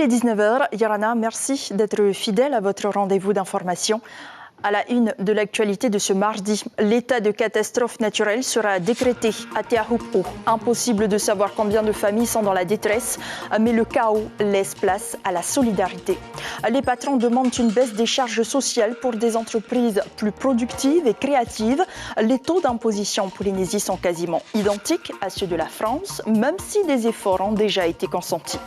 est 19h. Yorana, merci d'être fidèle à votre rendez-vous d'information. À la une de l'actualité de ce mardi, l'état de catastrophe naturelle sera décrété à Teahupo'o. Impossible de savoir combien de familles sont dans la détresse, mais le chaos laisse place à la solidarité. Les patrons demandent une baisse des charges sociales pour des entreprises plus productives et créatives. Les taux d'imposition en Polynésie sont quasiment identiques à ceux de la France, même si des efforts ont déjà été consentis.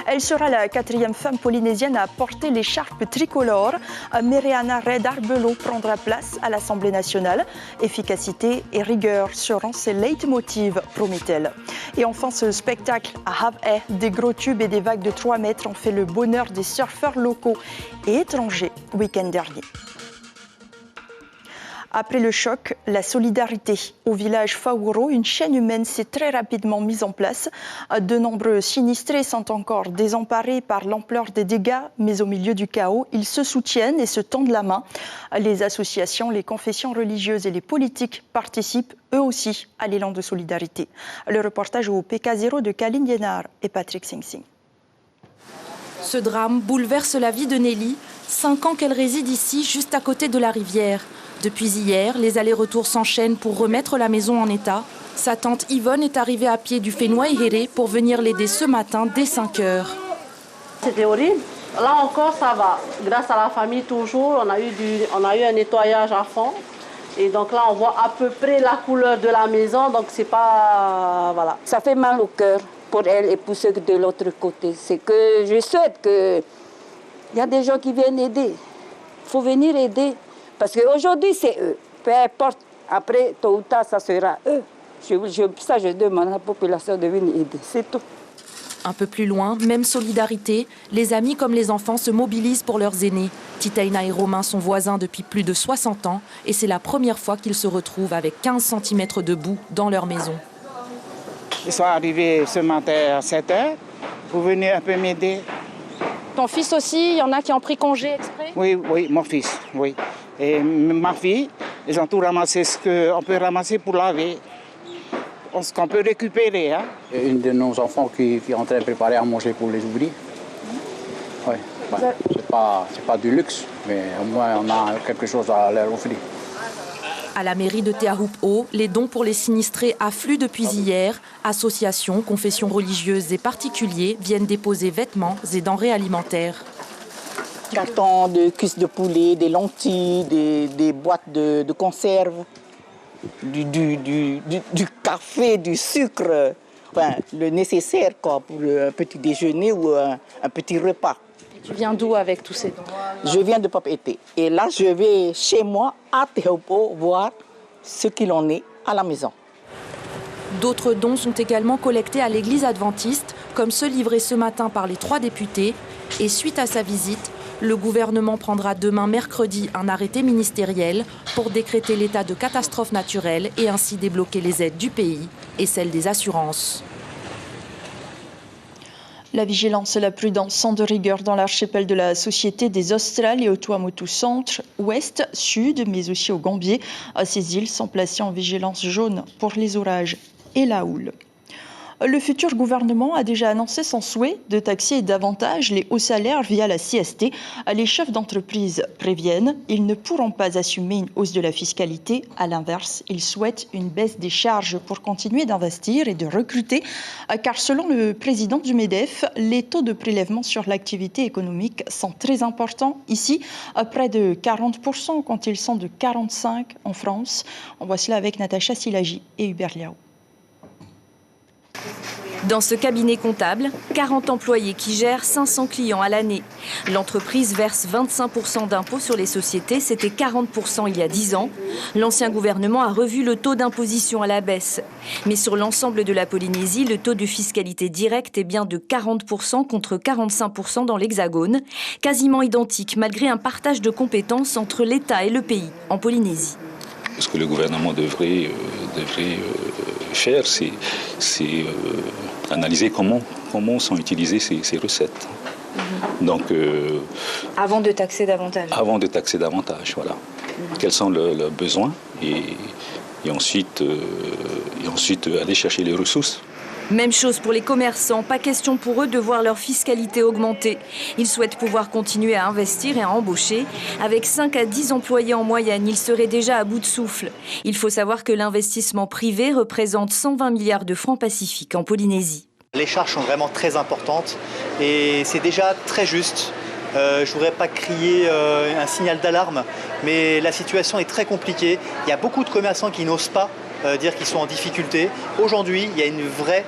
Elle sera la 4e femme polynésienne à porter l'écharpe tricolore. Meriana Red-Arbelot prendra place à l'Assemblée nationale. Efficacité et rigueur seront ses leitmotivs, promet-elle. Et enfin, ce spectacle à Havre, des gros tubes et des vagues de 3 mètres ont fait le bonheur des surfeurs locaux et étrangers week-end dernier. Après le choc, la solidarité. Au village Faouro, une chaîne humaine s'est très rapidement mise en place. De nombreux sinistrés sont encore désemparés par l'ampleur des dégâts, mais au milieu du chaos, ils se soutiennent et se tendent la main. Les associations, les confessions religieuses et les politiques participent eux aussi à l'élan de solidarité. Le reportage au PK0 de Kaline Yenar et Patrick Sing Sing. Ce drame bouleverse la vie de Nelly, 5 ans qu'elle réside ici, juste à côté de la rivière. Depuis hier, les allers-retours s'enchaînent pour remettre la maison en état. Sa tante Yvonne est arrivée à pied du Fénois-Héré pour venir l'aider ce matin dès 5 heures. C'était horrible. Là encore, ça va. Grâce à la famille, toujours, on a eu un nettoyage à fond. Et donc là, on voit à peu près la couleur de la maison. Donc c'est pas... Voilà. Ça fait mal au cœur pour elle et pour ceux de l'autre côté. C'est que je souhaite qu'il y a des gens qui viennent aider. Il faut venir aider. Parce qu'aujourd'hui, c'est eux. Peu importe, après, tôt ou tard, ça sera eux. Je demande à la population de venir aider, c'est tout. Un peu plus loin, même solidarité, les amis comme les enfants se mobilisent pour leurs aînés. Titaina et Romain sont voisins depuis plus de 60 ans et c'est la première fois qu'ils se retrouvent avec 15 cm de boue dans leur maison. Ils sont arrivés ce matin à 7 h. Vous venez un peu m'aider. Ton fils aussi, il y en a qui ont pris congé exprès? Oui, mon fils, oui. Et ma fille, ils ont tout ramassé ce qu'on peut ramasser pour laver, ce qu'on peut récupérer. Hein. Une de nos enfants qui est en train de préparer à manger pour les ouvriers. Oui, c'est pas du luxe, mais au moins on a quelque chose à leur offrir. À la mairie de Teahupo'o, les dons pour les sinistrés affluent depuis hier. Associations, confessions religieuses et particuliers viennent déposer vêtements et denrées alimentaires. Cartons de cuisses de poulet, des lentilles, des boîtes de conserve, du café, du sucre, enfin, le nécessaire quoi, pour un petit déjeuner ou un petit repas. Et tu viens d'où avec tous ces dons? Je viens de Papeete. Et là, je vais chez moi à Teahupo'o voir ce qu'il en est à la maison. D'autres dons sont également collectés à l'église adventiste, comme ceux livrés ce matin par les 3 députés. Et suite à sa visite, le gouvernement prendra demain mercredi un arrêté ministériel pour décréter l'état de catastrophe naturelle et ainsi débloquer les aides du pays et celles des assurances. La vigilance et la prudence sont de rigueur dans l'archipel de la Société des Australes et au Tuamotu centre, ouest, sud, mais aussi au Gambier. Ces îles sont placées en vigilance jaune pour les orages et la houle. Le futur gouvernement a déjà annoncé son souhait de taxer davantage les hauts salaires via la CST. Les chefs d'entreprise préviennent, ils ne pourront pas assumer une hausse de la fiscalité. À l'inverse, ils souhaitent une baisse des charges pour continuer d'investir et de recruter. Car selon le président du MEDEF, les taux de prélèvement sur l'activité économique sont très importants. Ici, à près de 40% quand ils sont de 45% en France. On voit cela avec Natacha Silagi et Hubert Liao. Dans ce cabinet comptable, 40 employés qui gèrent 500 clients à l'année. L'entreprise verse 25% d'impôts sur les sociétés, c'était 40% il y a 10 ans. L'ancien gouvernement a revu le taux d'imposition à la baisse. Mais sur l'ensemble de la Polynésie, le taux de fiscalité directe est bien de 40% contre 45% dans l'Hexagone. Quasiment identique malgré un partage de compétences entre l'État et le pays en Polynésie. Ce que le gouvernement devrait faire, c'est analyser comment sont utilisées ces recettes. Donc, avant de taxer davantage. Avant de taxer davantage, voilà. Quels sont leurs besoins et ensuite aller chercher les ressources Même chose pour les commerçants, pas question pour eux de voir leur fiscalité augmenter. Ils souhaitent pouvoir continuer à investir et à embaucher. Avec 5 à 10 employés en moyenne, ils seraient déjà à bout de souffle. Il faut savoir que l'investissement privé représente 120 milliards de francs pacifiques en Polynésie. Les charges sont vraiment très importantes et c'est déjà très juste. Je ne voudrais pas crier un signal d'alarme, mais la situation est très compliquée. Il y a beaucoup de commerçants qui n'osent pas dire qu'ils sont en difficulté. Aujourd'hui, il y a une vraie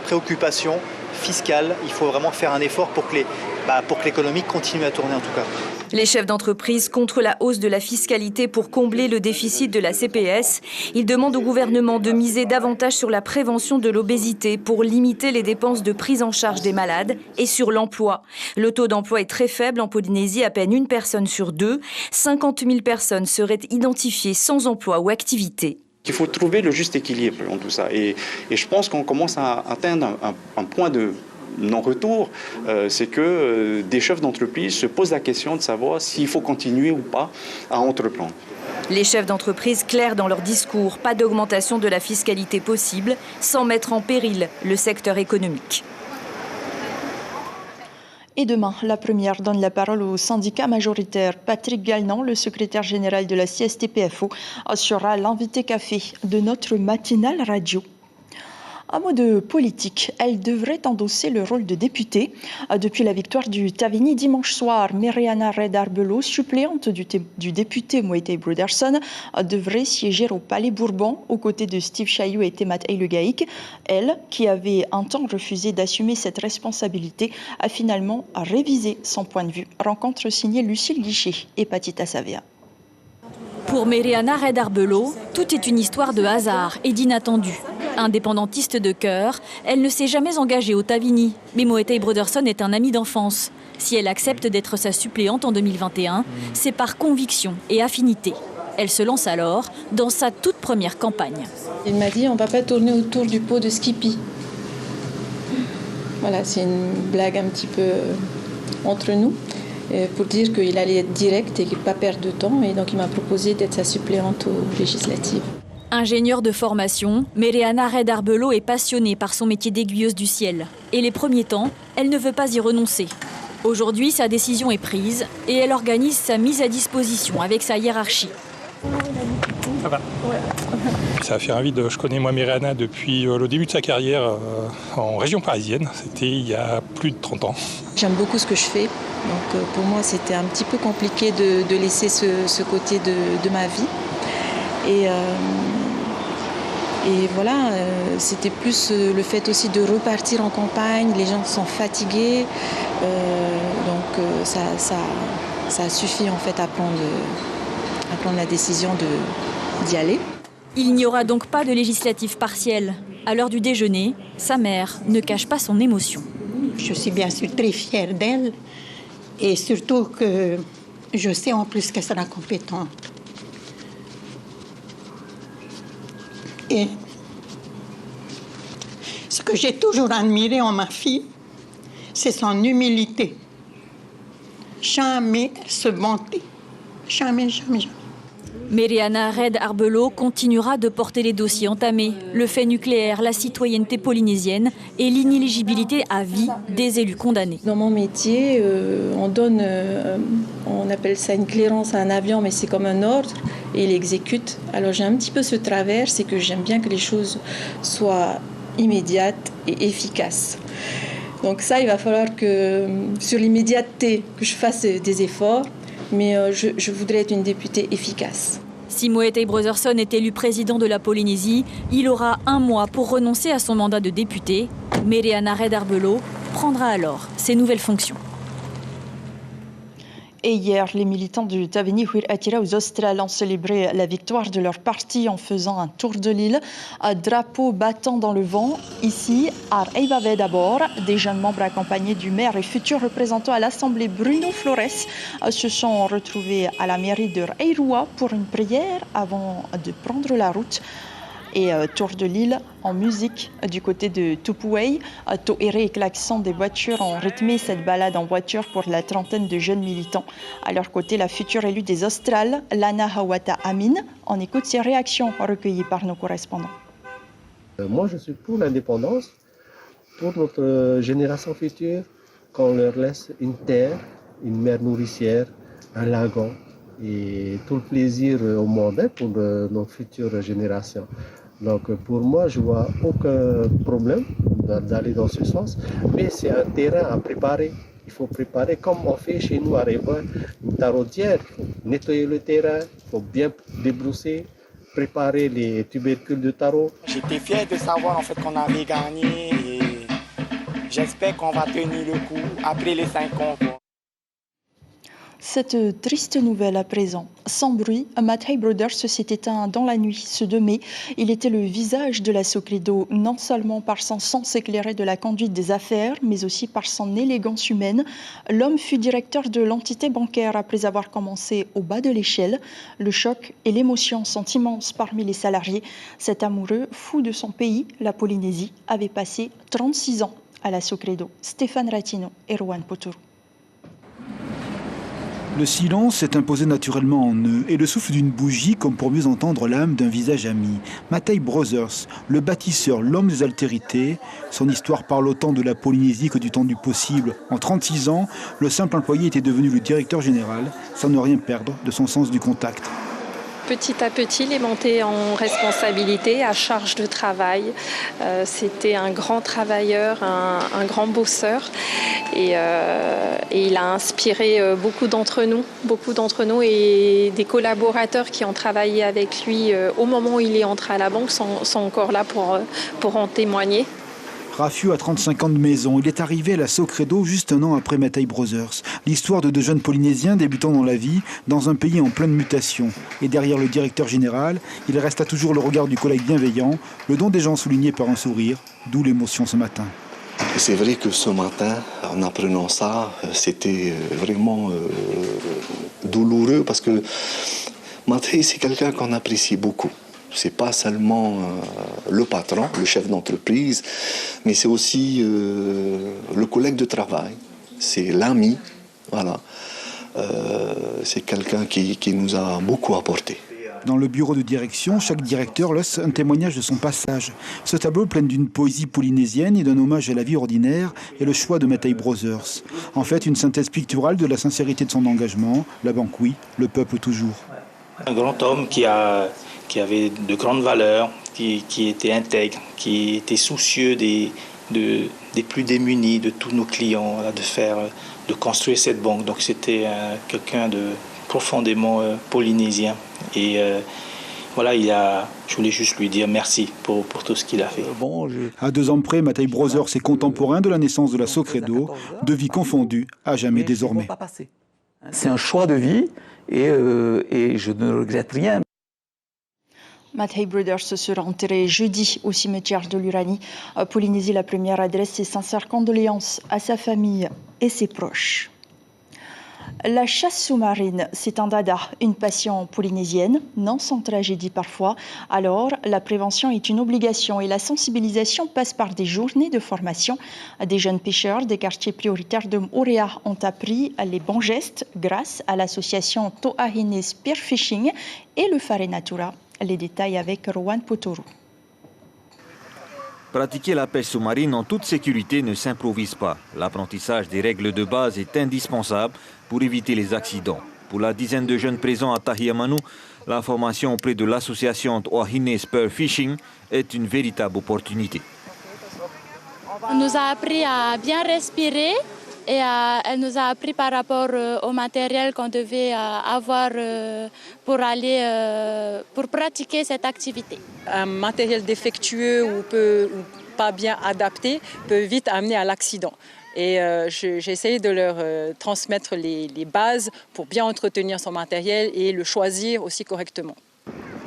préoccupation fiscale. Il faut vraiment faire un effort pour que l'économie continue à tourner en tout cas. Les chefs d'entreprise contre la hausse de la fiscalité pour combler le déficit de la CPS. Ils demandent au gouvernement de miser davantage sur la prévention de l'obésité pour limiter les dépenses de prise en charge des malades et sur l'emploi. Le taux d'emploi est très faible en Polynésie, à peine 1 personne sur 2. 50 000 personnes seraient identifiées sans emploi ou activité. Il faut trouver le juste équilibre dans tout ça. Et je pense qu'on commence à atteindre un point de non-retour. C'est que des chefs d'entreprise se posent la question de savoir s'il faut continuer ou pas à entreprendre. Les chefs d'entreprise clairs dans leur discours, pas d'augmentation de la fiscalité possible sans mettre en péril le secteur économique. Et demain, la première donne la parole au syndicat majoritaire. Patrick Galland, le secrétaire général de la CSTPFO, sera l'invité café de notre matinale radio. Un mot de politique, elle devrait endosser le rôle de députée. Depuis la victoire du Tavini dimanche soir, Meriana Red-Arbelo, suppléante du député Moetai Broderson, devrait siéger au Palais Bourbon aux côtés de Steve Chailloux et Temat Eilegaïk. Elle, qui avait un temps refusé d'assumer cette responsabilité, a finalement révisé son point de vue. Rencontre signée Lucille Guichet et Patita Savea. Pour Meriana Red-Arbelo, tout est une histoire de hasard et d'inattendu. Indépendantiste de cœur, elle ne s'est jamais engagée au Tavini. Mais Moetai Broderson est un ami d'enfance. Si elle accepte d'être sa suppléante en 2021, c'est par conviction et affinité. Elle se lance alors dans sa toute première campagne. Il m'a dit on ne va pas tourner autour du pot de Skippy. Voilà, c'est une blague un petit peu entre nous. Pour dire qu'il allait être direct et qu'il ne pas perdre de temps. Et donc il m'a proposé d'être sa suppléante aux législatives. Ingénieure de formation, Meriana Red-Arbelo est passionnée par son métier d'aiguilleuse du ciel. Et les premiers temps, elle ne veut pas y renoncer. Aujourd'hui, sa décision est prise et elle organise sa mise à disposition avec sa hiérarchie. Ça va. Ça a fait un vide. Je connais moi Meriana depuis le début de sa carrière en région parisienne. C'était il y a plus de 30 ans. J'aime beaucoup ce que je fais. Donc pour moi, c'était un petit peu compliqué de laisser ce côté de ma vie. Et voilà, c'était plus le fait aussi de repartir en campagne. Les gens sont fatigués. Donc ça a suffi en fait à prendre la décision d'y aller. Il n'y aura donc pas de législative partielle. À l'heure du déjeuner, sa mère ne cache pas son émotion. Je suis bien sûr très fière d'elle et surtout que je sais en plus qu'elle sera compétente. Et ce que j'ai toujours admiré en ma fille, c'est son humilité. Jamais se vanter. Jamais. Meriana Red-Arbelo continuera de porter les dossiers entamés, le fait nucléaire, la citoyenneté polynésienne et l'inéligibilité à vie des élus condamnés. Dans mon métier, on appelle ça une clairance à un avion, mais c'est comme un ordre et il exécute. Alors j'ai un petit peu ce travers, c'est que j'aime bien que les choses soient immédiates et efficaces. Donc ça, il va falloir que sur l'immédiateté, que je fasse des efforts. Mais je voudrais être une députée efficace. Si Moetai Broderson est élu président de la Polynésie, il aura 1 mois pour renoncer à son mandat de député. Meriana Red-Arbelo prendra alors ses nouvelles fonctions. Et hier, les militants du Tavini Huir Atira aux Australes ont célébré la victoire de leur parti en faisant un tour de l'île, un drapeau battant dans le vent. Ici, à Eivave d'abord, des jeunes membres accompagnés du maire et futurs représentants à l'Assemblée Bruno Flores se sont retrouvés à la mairie de Eirua pour une prière avant de prendre la route. Et tour de l'île en musique du côté de Tupuai. To'ere et klaxons des voitures ont rythmé cette balade en voiture pour la trentaine de jeunes militants. À leur côté, la future élue des Australes, Lana Hawata Amin. On écoute ses réactions recueillies par nos correspondants. Moi, je suis pour l'indépendance pour notre génération future, qu'on leur laisse une terre, une mer nourricière, un lagon et tout le plaisir au monde pour notre future génération. Donc pour moi, je ne vois aucun problème d'aller dans ce sens, mais c'est un terrain à préparer. Il faut préparer comme on fait chez nous à Révoil, une taraudière. Il faut nettoyer le terrain, il faut bien débrousser, préparer les tubercules de taro. J'étais fier de savoir en fait qu'on avait gagné et j'espère qu'on va tenir le coup après les 5 ans. Cette triste nouvelle à présent. Sans bruit, Mathai Brothers s'est éteint dans la nuit ce 2 mai. Il était le visage de la Socredo, non seulement par son sens éclairé de la conduite des affaires, mais aussi par son élégance humaine. L'homme fut directeur de l'entité bancaire après avoir commencé au bas de l'échelle. Le choc et l'émotion sont immenses parmi les salariés. Cet amoureux, fou de son pays, la Polynésie, avait passé 36 ans à la Socredo. Stéphane Ratino et Rowan Potoru. Le silence s'est imposé naturellement en eux et le souffle d'une bougie comme pour mieux entendre l'âme d'un visage ami. Mathai Brothers, le bâtisseur, l'homme des altérités, son histoire parle autant de la Polynésie que du temps du possible. En 36 ans, le simple employé était devenu le directeur général sans ne rien perdre de son sens du contact. Petit à petit, il est monté en responsabilité, à charge de travail. C'était un grand travailleur, un grand bosseur. Et il a inspiré beaucoup d'entre nous et des collaborateurs qui ont travaillé avec lui au moment où il est entré à la banque sont encore là pour en témoigner. Rafiu a 35 ans de maison. Il est arrivé à la Socredo juste un an après Mathai Brothers. L'histoire de deux jeunes Polynésiens débutant dans la vie, dans un pays en pleine mutation. Et derrière le directeur général, il resta toujours le regard du collègue bienveillant, le don des gens souligné par un sourire, d'où l'émotion ce matin. C'est vrai que ce matin, en apprenant ça, c'était vraiment douloureux parce que Mathai, c'est quelqu'un qu'on apprécie beaucoup. C'est pas seulement le patron, le chef d'entreprise, mais c'est aussi le collègue de travail, c'est l'ami, voilà. C'est quelqu'un qui nous a beaucoup apporté. Dans le bureau de direction, chaque directeur laisse un témoignage de son passage. Ce tableau, plein d'une poésie polynésienne et d'un hommage à la vie ordinaire, est le choix de Mathai Brothers. En fait, une synthèse picturale de la sincérité de son engagement. La banque, oui, le peuple, toujours. Un grand homme qui avait de grandes valeurs, qui était intègre, qui était soucieux des plus démunis, de tous nos clients, de construire cette banque. Donc c'était quelqu'un de profondément polynésien. Et je voulais juste lui dire merci pour tout ce qu'il a fait. À 2 ans près, Mathai Brothers est contemporain de la naissance de la Socredo, deux vies confondues, à jamais désormais. C'est un choix de vie et je ne regrette rien. Mathai Brothers sera enterré jeudi au cimetière de l'Uranie. Polynésie, la première adresse ses sincères condoléances à sa famille et ses proches. La chasse sous-marine, c'est un dada, une passion polynésienne, non sans tragédie parfois. Alors, la prévention est une obligation et la sensibilisation passe par des journées de formation. Des jeunes pêcheurs des quartiers prioritaires de Moorea ont appris les bons gestes grâce à l'association To'ahine Spearfishing et le Whare Natura. Les détails avec Rowan Potoru. Pratiquer la pêche sous-marine en toute sécurité ne s'improvise pas. L'apprentissage des règles de base est indispensable pour éviter les accidents. Pour la dizaine de jeunes présents à Tahiamanu, la formation auprès de l'association To'ahine Spearfishing est une véritable opportunité. On nous a appris à bien respirer et elle nous a appris par rapport au matériel qu'on devait avoir pour pratiquer cette activité. Un matériel défectueux ou pas bien adapté peut vite amener à l'accident. Et j'ai essayé de leur transmettre les bases pour bien entretenir son matériel et le choisir aussi correctement.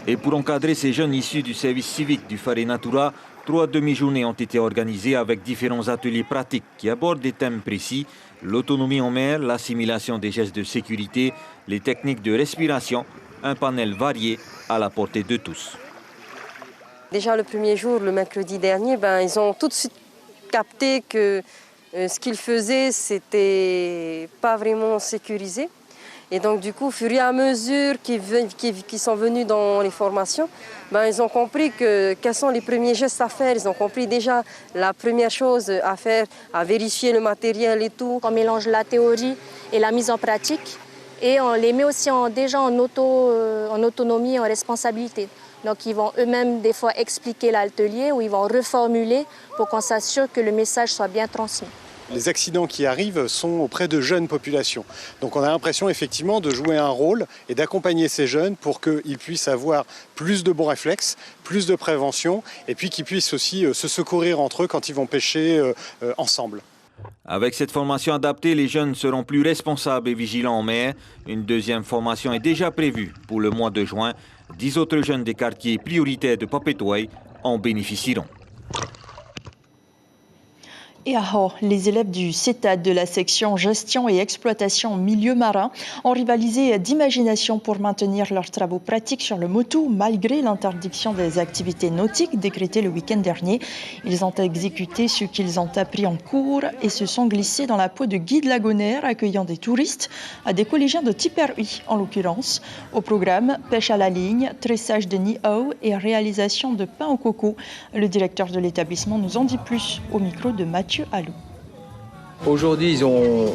Et pour encadrer ces jeunes issus du service civique du Whare Natura, 3 demi-journées ont été organisées avec différents ateliers pratiques qui abordent des thèmes précis, l'autonomie en mer, l'assimilation des gestes de sécurité, les techniques de respiration, un panel varié à la portée de tous. Déjà le premier jour, le mercredi dernier, ils ont tout de suite capté que ce qu'ils faisaient, c'était pas vraiment sécurisé. Et donc du coup, au fur et à mesure qu'ils sont venus dans les formations, ils ont compris quels sont les premiers gestes à faire. Ils ont compris déjà la première chose à faire, à vérifier le matériel et tout. On mélange la théorie et la mise en pratique et on les met aussi déjà en autonomie, en responsabilité. Donc ils vont eux-mêmes des fois expliquer l'atelier ou ils vont reformuler pour qu'on s'assure que le message soit bien transmis. Les accidents qui arrivent sont auprès de jeunes populations. Donc on a l'impression effectivement de jouer un rôle et d'accompagner ces jeunes pour qu'ils puissent avoir plus de bons réflexes, plus de prévention et puis qu'ils puissent aussi se secourir entre eux quand ils vont pêcher ensemble. Avec cette formation adaptée, les jeunes seront plus responsables et vigilants en mer. Une deuxième formation est déjà prévue pour le mois de juin. 10 autres jeunes des quartiers prioritaires de Papetoy en bénéficieront. Et à Ho, les élèves du CETAD de la section gestion et exploitation en milieu marin ont rivalisé d'imagination pour maintenir leurs travaux pratiques sur le motu malgré l'interdiction des activités nautiques décrétée le week-end dernier. Ils ont exécuté ce qu'ils ont appris en cours et se sont glissés dans la peau de guides lagonaires accueillant des touristes, à des collégiens de Tipperary en l'occurrence. Au programme, pêche à la ligne, tressage de nid-haut et réalisation de pain au coco. Le directeur de l'établissement nous en dit plus au micro de Mathieu Allou. Aujourd'hui, ils ont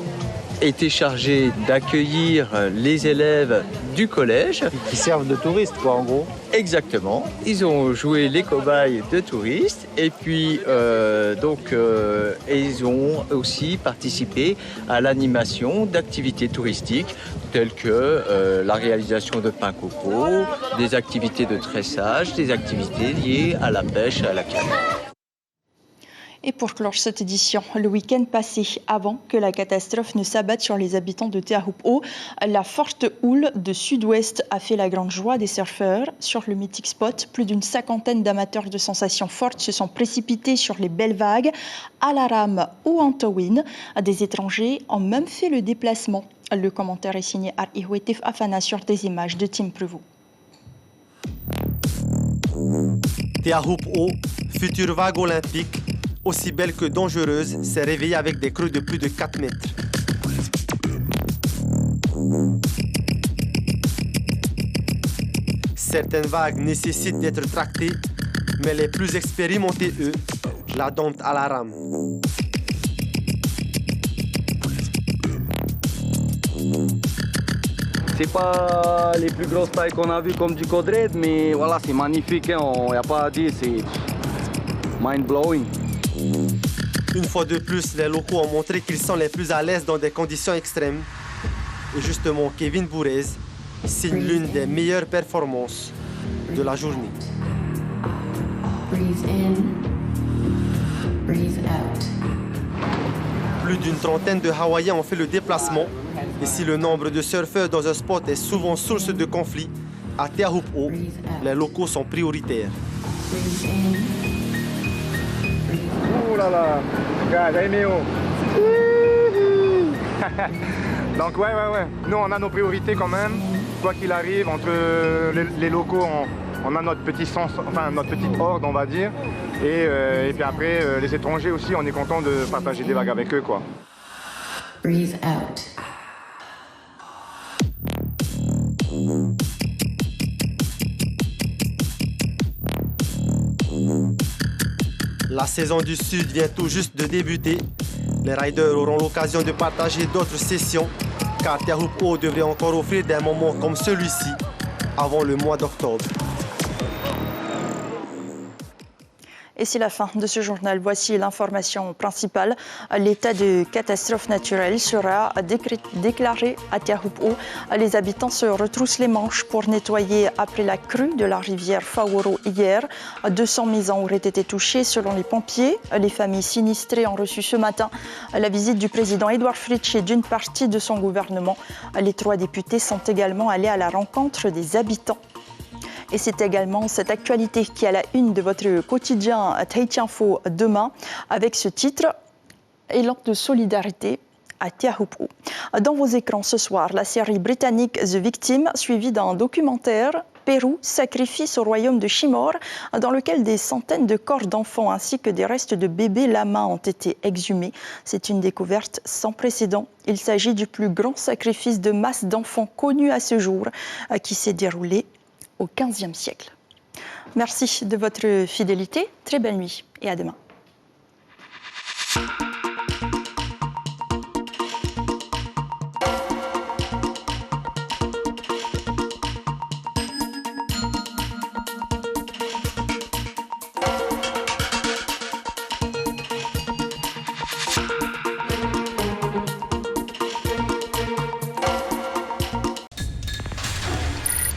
été chargés d'accueillir les élèves du collège. Qui servent de touristes, quoi, en gros. Exactement. Ils ont joué les cobayes de touristes et puis ils ont aussi participé à l'animation d'activités touristiques telles que la réalisation de pain coco, des activités de tressage, des activités liées à la pêche et à la canne. Et pour clore cette édition, le week-end passé, avant que la catastrophe ne s'abatte sur les habitants de Te Ahupu'o, la forte houle de sud-ouest a fait la grande joie des surfeurs. Sur le mythique spot, plus d'une cinquantaine d'amateurs de sensations fortes se sont précipités sur les belles vagues, à la rame ou en towin. Des étrangers ont même fait le déplacement. Le commentaire est signé Ar-Ihwetif Afana sur des images de Tim Prevot. Te Ahupu'o, future vague olympique, aussi belle que dangereuse, s'est réveillée avec des creux de plus de 4 mètres. Certaines vagues nécessitent d'être tractées, mais les plus expérimentés, eux, la domptent à la rame. C'est pas les plus grosses tailles qu'on a vues comme du codred, mais voilà, c'est magnifique, il n'y a pas à dire, c'est mind-blowing. Une fois de plus, les locaux ont montré qu'ils sont les plus à l'aise dans des conditions extrêmes. Et justement, Kevin Bourez signe l'une des meilleures performances de la journée. Plus d'une trentaine de Hawaïens ont fait le déplacement. Et si le nombre de surfeurs dans un spot est souvent source de conflits, à Te Ahupu'o, les locaux sont prioritaires. Ouh là là, regarde, hey Méo. Donc ouais. Nous on a nos priorités quand même. Quoi qu'il arrive, entre les locaux, on a notre petit sens, enfin notre petite horde on va dire. Et puis après, les étrangers aussi, on est content de partager des vagues avec eux quoi. Breathe out. La saison du Sud vient tout juste de débuter. Les riders auront l'occasion de partager d'autres sessions, car Te Ahupu'o devrait encore offrir des moments comme celui-ci avant le mois d'octobre. Et c'est la fin de ce journal. Voici l'information principale. L'état de catastrophe naturelle sera déclaré à Te Ahupu'o. Les habitants se retroussent les manches pour nettoyer après la crue de la rivière Faworo hier. 200 maisons auraient été touchées selon les pompiers. Les familles sinistrées ont reçu ce matin la visite du président Edouard Fritsch et d'une partie de son gouvernement. Les 3 députés sont également allés à la rencontre des habitants. Et c'est également cette actualité qui est à la une de votre quotidien Tahiti Info demain, avec ce titre « Élan de solidarité à Te Ahupu'o ». Dans vos écrans ce soir, la série britannique The Victim, suivie d'un documentaire Pérou, sacrifice au royaume de Chimor, dans lequel des centaines de corps d'enfants ainsi que des restes de bébés lamas ont été exhumés. C'est une découverte sans précédent. Il s'agit du plus grand sacrifice de masse d'enfants connu à ce jour, qui s'est déroulé au XVe siècle. Merci de votre fidélité. Très belle nuit et à demain.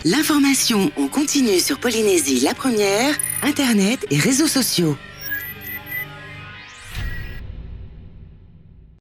L'information en continu sur Polynésie la première, Internet et réseaux sociaux.